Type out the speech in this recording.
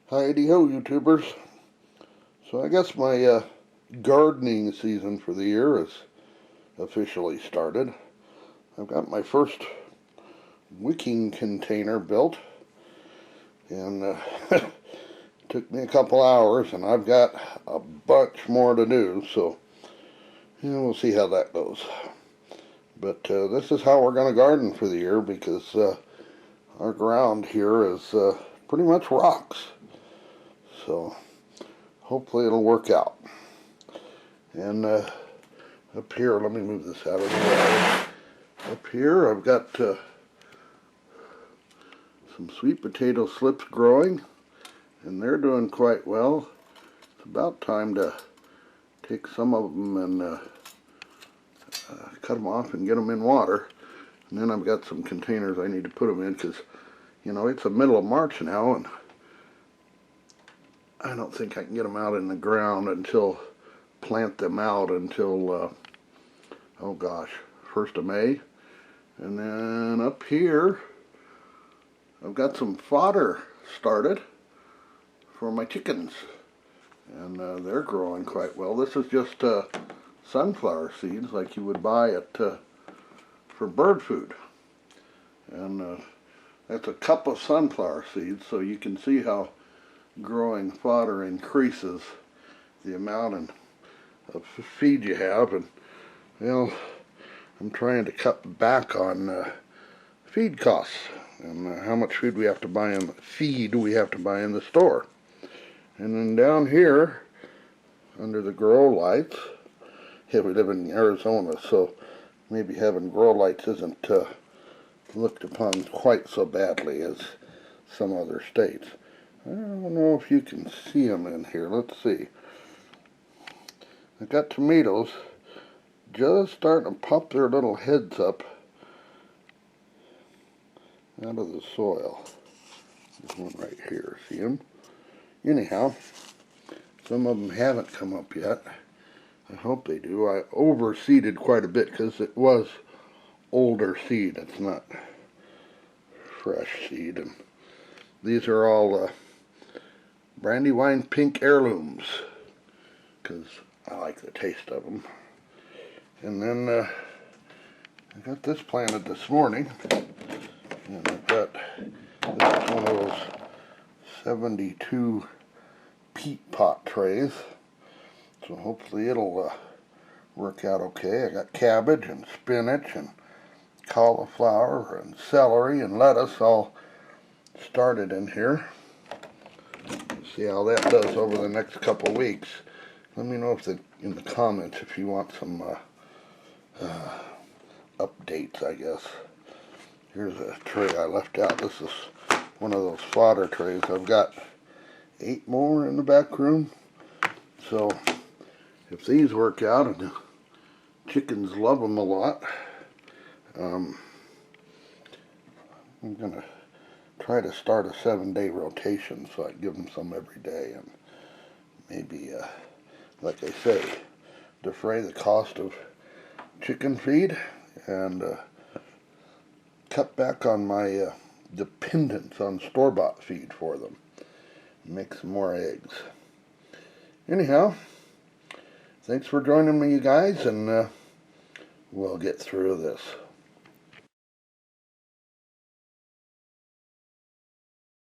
Heidi-ho, YouTubers. So I guess my gardening season for the year is officially started. I've got my first wicking container built, and took me a couple hours, and I've got a bunch more to do, so we'll see how that goes. But this is how we're going to garden for the year, because our ground here is pretty much rocks. So hopefully it'll work out. And up here, let me move this out of the way. Up here I've got some sweet potato slips growing, and they're doing quite well. It's about time to take some of them and cut them off and get them in water. And then I've got some containers I need to put them in, because it's the middle of March now, and I don't think I can get them out in the ground until, plant them out until, oh gosh, 1st of May. And then up here, I've got some fodder started for my chickens. And they're growing quite well. This is just sunflower seeds like you would buy at for bird food. And that's a cup of sunflower seeds, so you can see how growing fodder increases the amount of feed you have. And I'm trying to cut back on feed costs and how much feed we have to buy in the store. And then down here under the grow lights, we live in Arizona, so maybe having grow lights isn't looked upon quite so badly as some other states. I don't know if you can see them in here. Let's see. I've got tomatoes just starting to pop their little heads up out of the soil. There's one right here. See them? Anyhow, some of them haven't come up yet. I hope they do. I overseeded quite a bit because it was older seed. It's not fresh seed. And these are all Brandywine pink heirlooms, because I like the taste of them. And then I got this planted this morning, and I've got, this is one of those 72 peat pot trays, so hopefully it'll work out okay. I got cabbage and spinach and cauliflower and celery and lettuce all started in here. See how that does over the next couple weeks. Let me know in the comments if you want some updates, I guess. Here's a tray I left out. This is one of those fodder trays. I've got 8 more in the back room. So if these work out, and the chickens love them a lot, I'm going to try to start a 7-day rotation, so I give them some every day, and maybe, like I say, defray the cost of chicken feed and cut back on my dependence on store-bought feed for them. Make some more eggs. Anyhow, thanks for joining me, you guys, and we'll get through this.